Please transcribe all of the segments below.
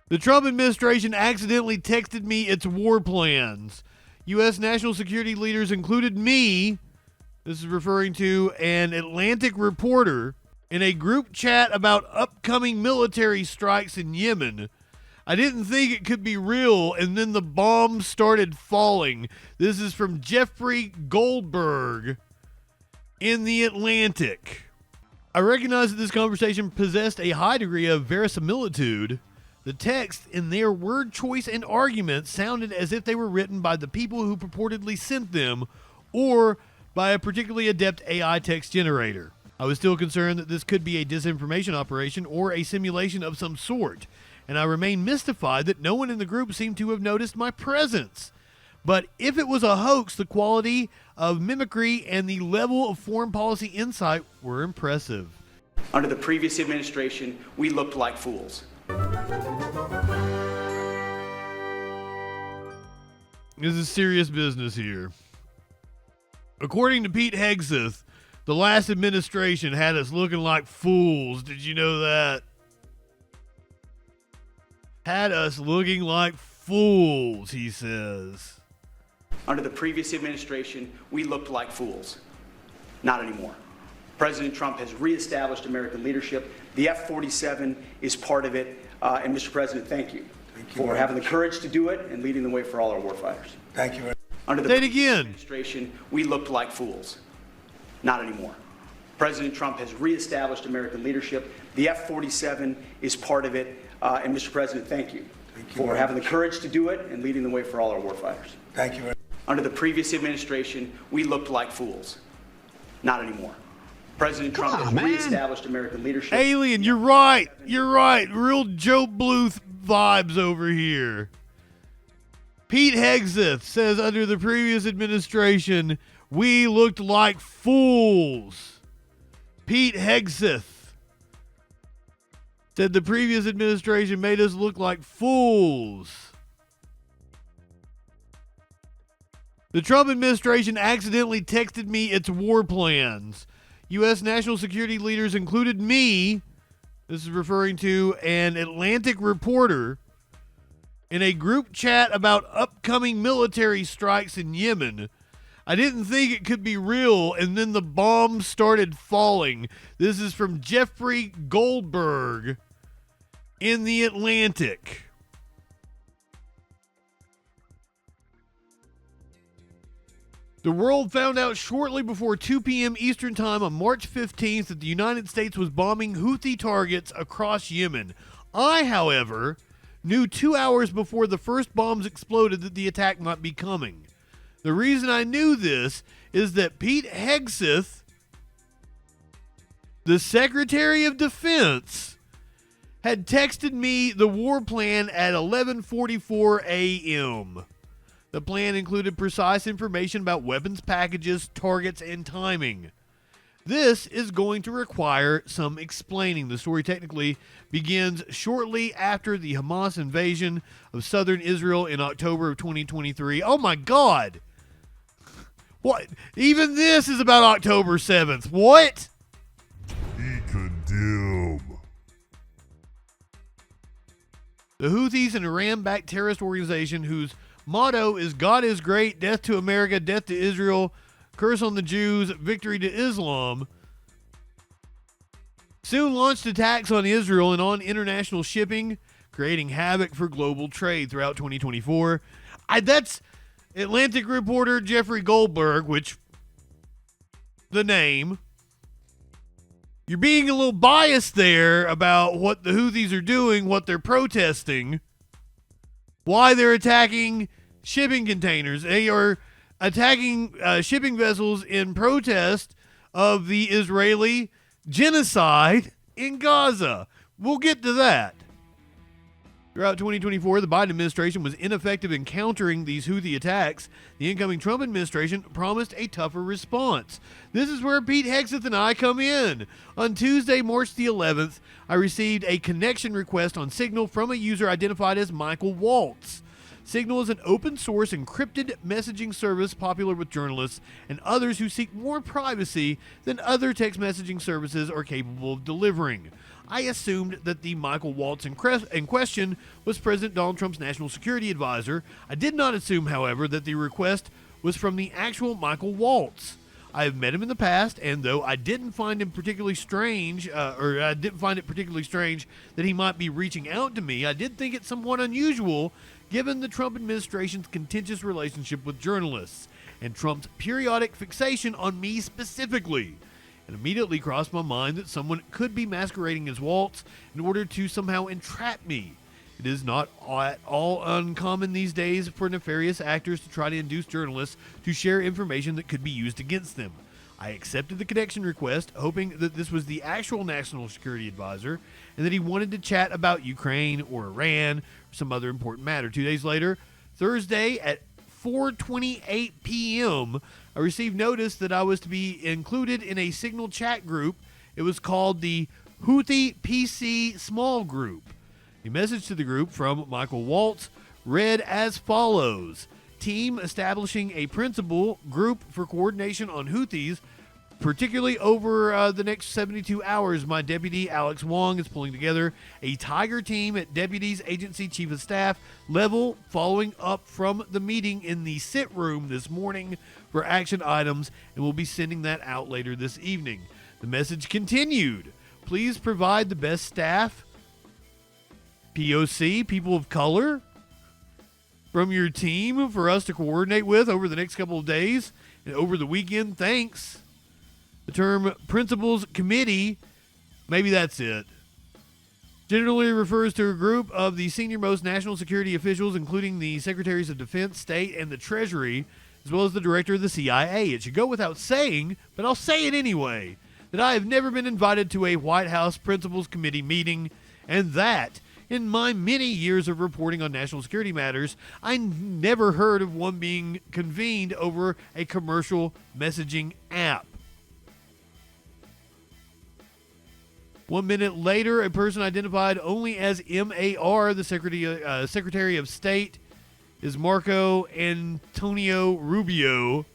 The Trump administration accidentally texted me its war plans. U.S. national security leaders included me, this is referring to an Atlantic reporter, in a group chat about upcoming military strikes in Yemen. I didn't think it could be real, and then the bombs started falling. This is from Jeffrey Goldberg in the Atlantic. I recognize that this conversation possessed a high degree of verisimilitude. The text, in their word choice and arguments, sounded as if they were written by the people who purportedly sent them, or by a particularly adept AI text generator. I was still concerned that this could be a disinformation operation or a simulation of some sort, and I remain mystified that no one in the group seemed to have noticed my presence. But if it was a hoax, the quality of mimicry and the level of foreign policy insight were impressive. Under the previous administration, we looked like fools. This is serious business here. According to Pete Hegseth, the last administration had us looking like fools. Did you know that? Had us looking like fools, he says. Under the previous administration, we looked like fools. Not anymore. President Trump has reestablished American leadership. The F-47 is part of it. And Mr. President, thank you for having the courage to do it and leading the way for all our warfighters. Thank you. Under the previous administration, we looked like fools. Not anymore. President Trump has reestablished American leadership. The F-47 is part of it. And Mr. President, thank you for having the courage to do it and leading the way for all our warfighters. Thank you. Under the previous administration, we looked like fools. Not anymore. President Trump has reestablished American leadership. Alien, you're right. You're right. Real Joe Bluth vibes over here. Pete Hegseth says under the previous administration, we looked like fools. Pete Hegseth said the previous administration made us look like fools. The Trump administration accidentally texted me its war plans. U.S. national security leaders included me, this is referring to an Atlantic reporter, in a group chat about upcoming military strikes in Yemen. I didn't think it could be real, and then the bombs started falling. This is from Jeffrey Goldberg in the Atlantic. The world found out shortly before 2 p.m. Eastern Time on March 15th that the United States was bombing Houthi targets across Yemen. I, however, knew 2 hours before the first bombs exploded that the attack might be coming. The reason I knew this is that Pete Hegseth, the Secretary of Defense, had texted me the war plan at 11:44 a.m. The plan included precise information about weapons packages, targets, and timing. This is going to require some explaining. The story technically begins shortly after the Hamas invasion of southern Israel in October of 2023. Oh my God! What? Even this is about October 7th. What? He condemn. The Houthis, an Iran-backed terrorist organization whose motto is God is great, death to America, death to Israel, curse on the Jews, victory to Islam, soon launched attacks on Israel and on international shipping, creating havoc for global trade throughout 2024. That's Atlantic reporter Jeffrey Goldberg, which, the name. You're being a little biased there about what the Houthis are doing, what they're protesting, why they're attacking shipping containers. They are attacking shipping vessels in protest of the Israeli genocide in Gaza. We'll get to that. Throughout 2024, the Biden administration was ineffective in countering these Houthi attacks. The incoming Trump administration promised a tougher response. This is where Pete Hegseth and I come in. On Tuesday, March the 11th, I received a connection request on Signal from a user identified as Michael Waltz. Signal is an open-source encrypted messaging service popular with journalists and others who seek more privacy than other text messaging services are capable of delivering. I assumed that the Michael Waltz in question was President Donald Trump's national security advisor. I did not assume, however, that the request was from the actual Michael Waltz. I have met him in the past, and though I didn't find him particularly strange, I didn't find it particularly strange that he might be reaching out to me, I did think it somewhat unusual given the Trump administration's contentious relationship with journalists and Trump's periodic fixation on me specifically. It immediately crossed my mind that someone could be masquerading as Waltz in order to somehow entrap me. It is not at all uncommon these days for nefarious actors to try to induce journalists to share information that could be used against them. I accepted the connection request, hoping that this was the actual national security advisor and that he wanted to chat about Ukraine or Iran or some other important matter. 2 days later, Thursday at 4:28 p.m., I received notice that I was to be included in a Signal chat group. It was called the Houthi PC Small Group. A message to the group from Michael Waltz read as follows: Team establishing a principal group for coordination on Houthis, particularly over the next 72 hours. My deputy, Alex Wong, is pulling together a Tiger team at Deputies Agency Chief of Staff level, following up from the meeting in the sit room this morning for action items, and we'll be sending that out later this evening. The message continued: please provide the best staff, POC, people of color, from your team for us to coordinate with over the next couple of days and over the weekend. Thanks. The term Principals Committee, maybe that's it, generally refers to a group of the senior-most national security officials, including the Secretaries of Defense, State, and the Treasury, as well as the Director of the CIA. It should go without saying, but I'll say it anyway, that I have never been invited to a White House Principals Committee meeting, and that, in my many years of reporting on national security matters, I never heard of one being convened over a commercial messaging app. 1 minute later, a person identified only as MAR, the Secretary of State, is Marco Antonio Rubio,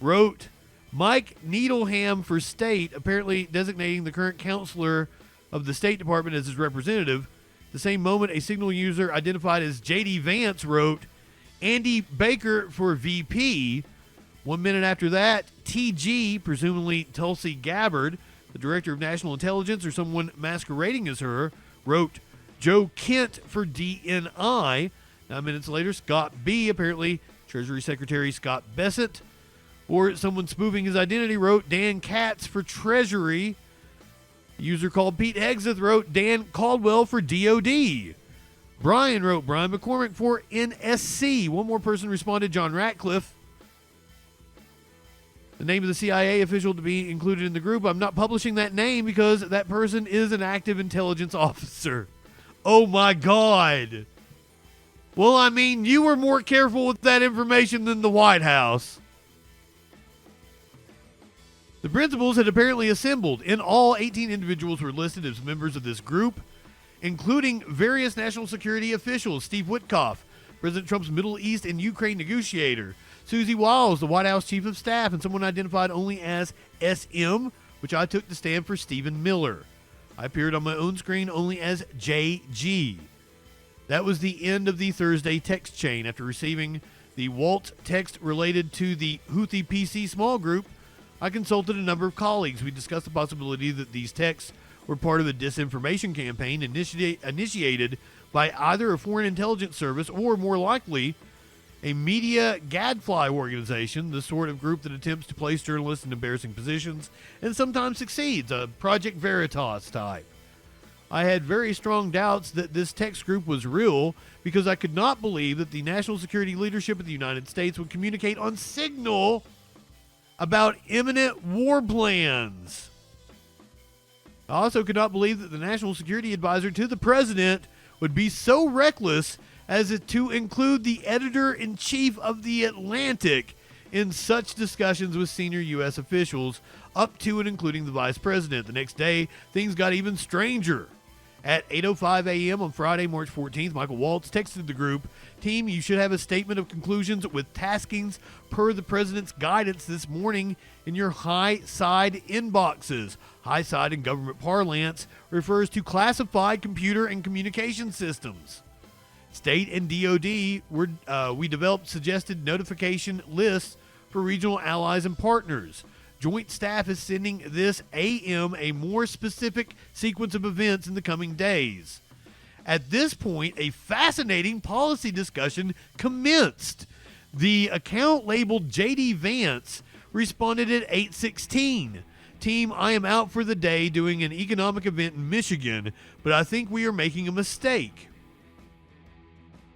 wrote, Mike Needleham for State, apparently designating the current counselor of the State Department as his representative. The same moment, a Signal user identified as J.D. Vance wrote, Andy Baker for VP. 1 minute after that, TG, presumably Tulsi Gabbard, the Director of National Intelligence or someone masquerading as her, wrote Joe Kent for DNI. 9 minutes later, Scott B., apparently Treasury Secretary Scott Bessent, or someone spoofing his identity, wrote Dan Katz for Treasury. A user called Pete Hegseth wrote Dan Caldwell for DOD. Brian wrote Brian McCormick for NSC. One more person responded, John Ratcliffe. The name of the CIA official to be included in the group. I'm not publishing that name because that person is an active intelligence officer. Oh my God. Well, I mean, you were more careful with that information than the White House. The principals had apparently assembled. In all, 18 individuals were listed as members of this group, including various national security officials. Steve Witkoff, President Trump's Middle East and Ukraine negotiator. Susie Wiles, the White House Chief of Staff, and someone identified only as SM, which I took to stand for Stephen Miller. I appeared on my own screen only as JG. That was the end of the Thursday text chain. After receiving the Waltz text related to the Houthi PC small group, I consulted a number of colleagues. We discussed the possibility that these texts were part of a disinformation campaign initiated by either a foreign intelligence service or, more likely, a media gadfly organization, the sort of group that attempts to place journalists in embarrassing positions and sometimes succeeds, a Project Veritas type. I had very strong doubts that this text group was real because I could not believe that the national security leadership of the United States would communicate on Signal about imminent war plans. I also could not believe that the national security advisor to the president would be so reckless as to include the editor-in-chief of The Atlantic in such discussions with senior U.S. officials, up to and including the vice president. The next day, things got even stranger. At 8:05 a.m. on Friday, March 14th, Michael Waltz texted the group, "Team, you should have a statement of conclusions with taskings per the president's guidance this morning in your high side inboxes." High side in government parlance refers to classified computer and communication systems. State and DOD, we developed suggested notification lists for regional allies and partners. Joint staff is sending this AM a more specific sequence of events in the coming days. At this point, a fascinating policy discussion commenced. The account labeled JD Vance responded at 8:16. "Team, I am out for the day doing an economic event in Michigan, but I think we are making a mistake."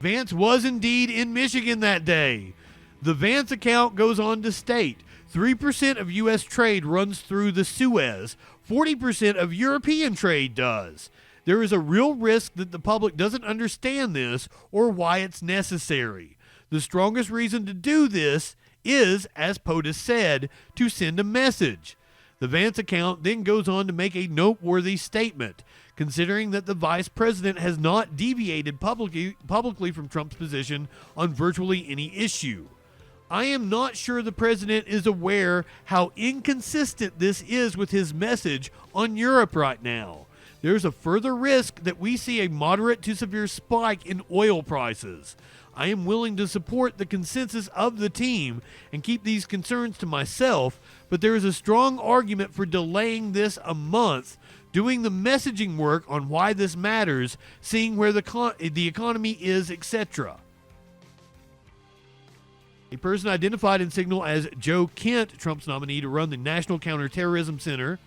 Vance was indeed in Michigan that day. The Vance account goes on to state, 3% of U.S. trade runs through the Suez. 40% of European trade does. There is a real risk that the public doesn't understand this or why it's necessary. The strongest reason to do this is, as POTUS said, to send a message. The Vance account then goes on to make a noteworthy statement, considering that the vice president has not deviated publicly from Trump's position on virtually any issue. "I am not sure the president is aware how inconsistent this is with his message on Europe right now. There's a further risk that we see a moderate to severe spike in oil prices. I am willing to support the consensus of the team and keep these concerns to myself, but there is a strong argument for delaying this a month, doing the messaging work on why this matters, seeing where the economy is, etc." A person identified in Signal as Joe Kent, Trump's nominee to run the National Counterterrorism Center,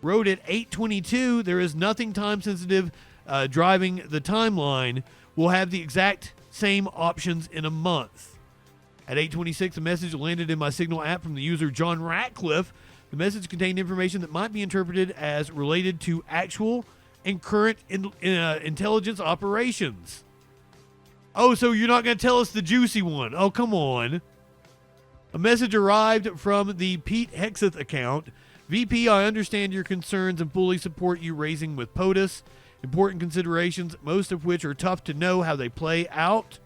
wrote at 8:22, "There is nothing time-sensitive driving the timeline. We'll have the exact same options in a month." At 8:26, a message landed in my Signal app from the user John Ratcliffe. The message contained information that might be interpreted as related to actual and current intelligence operations. Oh, so you're not going to tell us the juicy one. Oh, come on. A message arrived from the Pete Hexeth account. "VP, I understand your concerns and fully support you raising with POTUS. Important considerations, most of which are tough to know how they play out.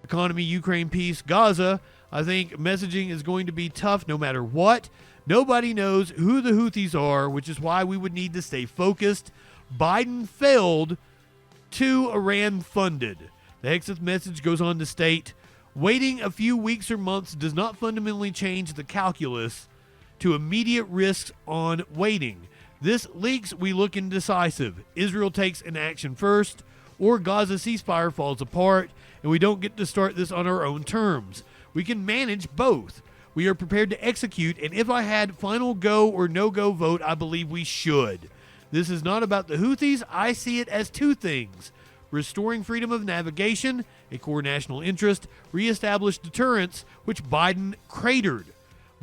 Economy, Ukraine, peace, Gaza. I think messaging is going to be tough no matter what. Nobody knows who the Houthis are, which is why we would need to stay focused. Biden failed to Iran funded." The Hexeth message goes on to state, "Waiting a few weeks or months does not fundamentally change the calculus to immediate risks on waiting. This leaks we look indecisive. Israel takes an action first, or Gaza ceasefire falls apart, and we don't get to start this on our own terms. We can manage both. We are prepared to execute, and if I had final go or no-go vote, I believe we should. This is not about the Houthis. I see it as two things. Restoring freedom of navigation, a core national interest, reestablish deterrence, which Biden cratered.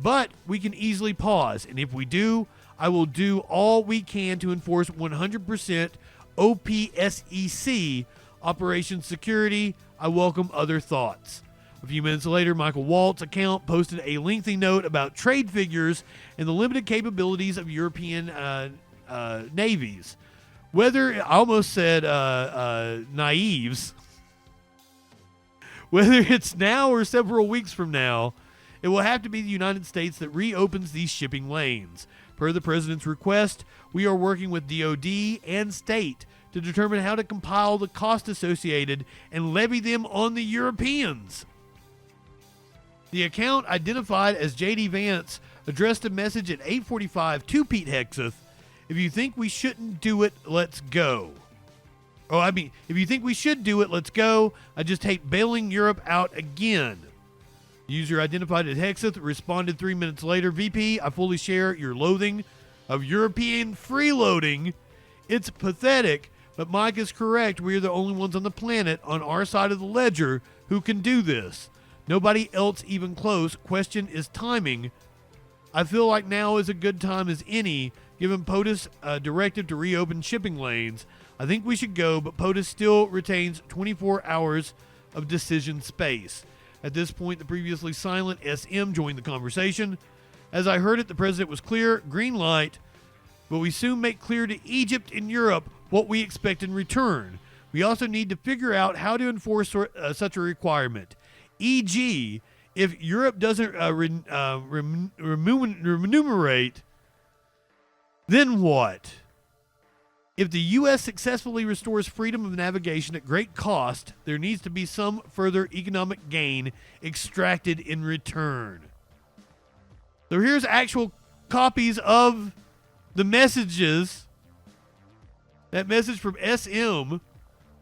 But we can easily pause, and if we do, I will do all we can to enforce 100% OPSEC, Operation Security. I welcome other thoughts." A few minutes later, Michael Walt's account posted a lengthy note about trade figures and the limited capabilities of European navies. Whether, I almost said naives, whether it's now or several weeks from now, it will have to be the United States that reopens these shipping lanes. Per the president's request, we are working with DOD and state to determine how to compile the cost associated and levy them on the Europeans. The account, identified as JD Vance, addressed a message at 8:45 to Pete Hexeth. "If you think we shouldn't do it, let's go." If you think we should do it, let's go. I just hate bailing Europe out again. The user identified as Hexeth responded 3 minutes later, "VP, I fully share your loathing of European freeloading. It's pathetic, but Mike is correct. We are the only ones on the planet on our side of the ledger who can do this. Nobody else even close. Question is timing. I feel like now is a good time as any, given POTUS directive to reopen shipping lanes. I think we should go, but POTUS still retains 24 hours of decision space." At this point, the previously silent SM joined the conversation. "As I heard it, the president was clear, green light. but we soon make clear to Egypt and Europe what we expect in return. We also need to figure out how to enforce such a requirement. E.g., if Europe doesn't remunerate, then what? If the U.S. successfully restores freedom of navigation at great cost, there needs to be some further economic gain extracted in return. So here's actual copies of the messages. That message from SM,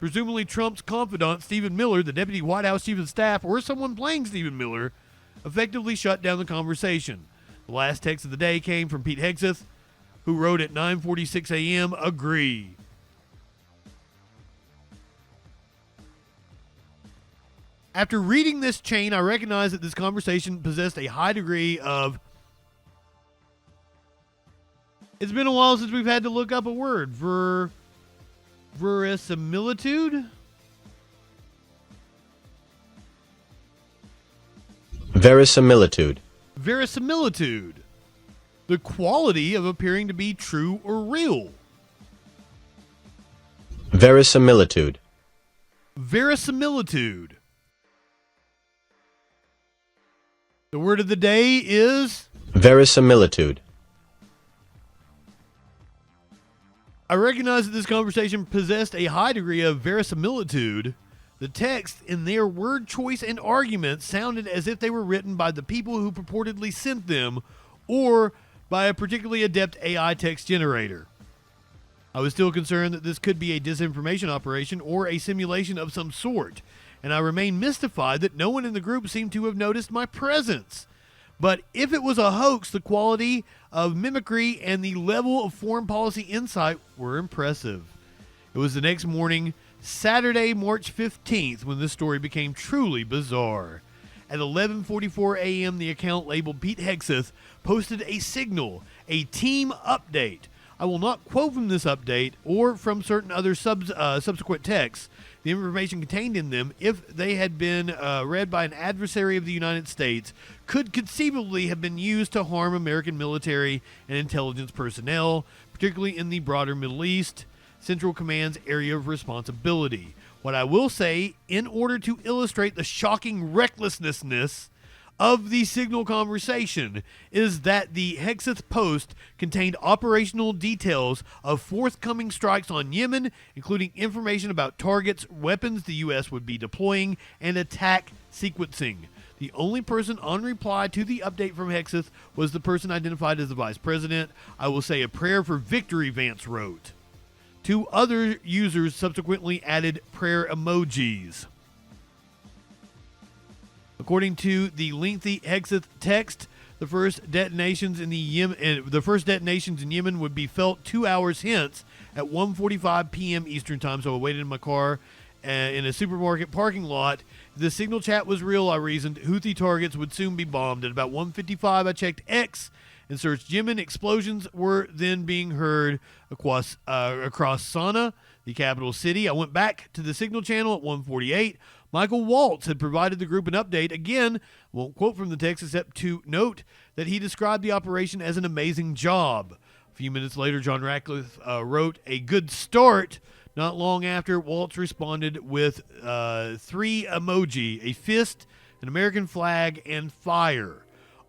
presumably Trump's confidant, Stephen Miller, the deputy White House chief of staff, or someone playing Stephen Miller, effectively shut down the conversation. The last text of the day came from Pete Hegseth, who wrote at 9:46 a.m., agree. After reading this chain, I recognize that this conversation possessed a high degree of... It's been a while since we've had to look up a word. Verisimilitude? Verisimilitude. Verisimilitude. The quality of appearing to be true or real. Verisimilitude. Verisimilitude. The word of the day is... Verisimilitude. I recognize that this conversation possessed a high degree of verisimilitude. The text, in their word choice and arguments, sounded as if they were written by the people who purportedly sent them, or by a particularly adept AI text generator. I was still concerned that this could be a disinformation operation or a simulation of some sort, and I remain mystified that no one in the group seemed to have noticed my presence. But if it was a hoax, the quality of mimicry and the level of foreign policy insight were impressive. It was the next morning, Saturday, March 15th, when this story became truly bizarre. At 11:44 a.m., the account labeled Pete Hegseth posted a signal, a team update. I will not quote from this update or from certain other subsequent texts. The information contained in them, if they had been read by an adversary of the United States, could conceivably have been used to harm American military and intelligence personnel, particularly in the broader Middle East, Central Command's area of responsibility. What I will say, in order to illustrate the shocking recklessness of the signal conversation, is that the Hegseth post contained operational details of forthcoming strikes on Yemen, including information about targets, weapons the U.S. would be deploying, and attack sequencing. The only person on reply to the update from Hegseth was the person identified as the vice president. I will say a prayer for victory, Vance wrote. Two other users subsequently added prayer emojis. According to the lengthy Hegseth text, the first detonations in Yemen would be felt 2 hours hence at 1:45 p.m. Eastern Time. So I waited in my car in a supermarket parking lot. The signal chat was real, I reasoned. Houthi targets would soon be bombed. At about 1:55, I checked X and searched Yemen. Explosions were then being heard across Sana'a, the capital city. I went back to the signal channel at 1:48. Michael Waltz had provided the group an update. Again, won't quote from the text except to note that he described the operation as an amazing job. A few minutes later, John Ratcliffe wrote a good start. Not long after, Waltz responded with 3 emoji, a fist, an American flag, and fire.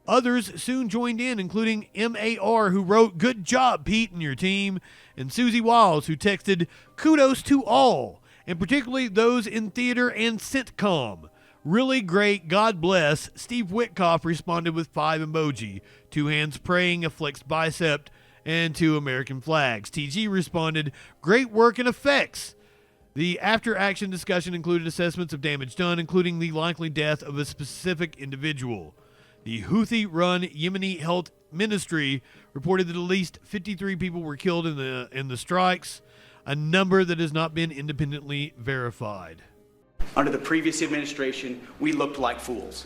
Others soon joined in, including MAR, who wrote, "Good job, Pete and your team," and Susie Wiles, who texted, "Kudos to all," and particularly those in theater and sitcom. "Really great, God bless." Steve Witkoff responded with 5 emoji, 2 hands praying, a flexed bicep, and 2 American flags. TG responded, "Great work and effects." The after-action discussion included assessments of damage done, including the likely death of a specific individual. The Houthi-run Yemeni Health Ministry reported that at least 53 people were killed in the strikes, a number that has not been independently verified. Under the previous administration, we looked like fools.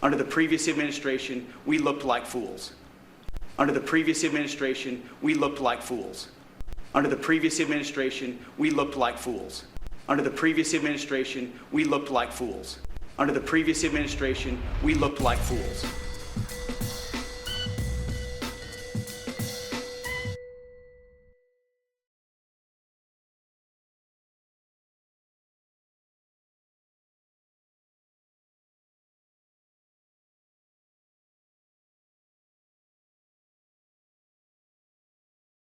Under the previous administration, we looked like fools. Under the previous administration, we looked like fools. Under the previous administration, we looked like fools. Under the previous administration, we looked like fools. Under the previous administration, we looked like fools.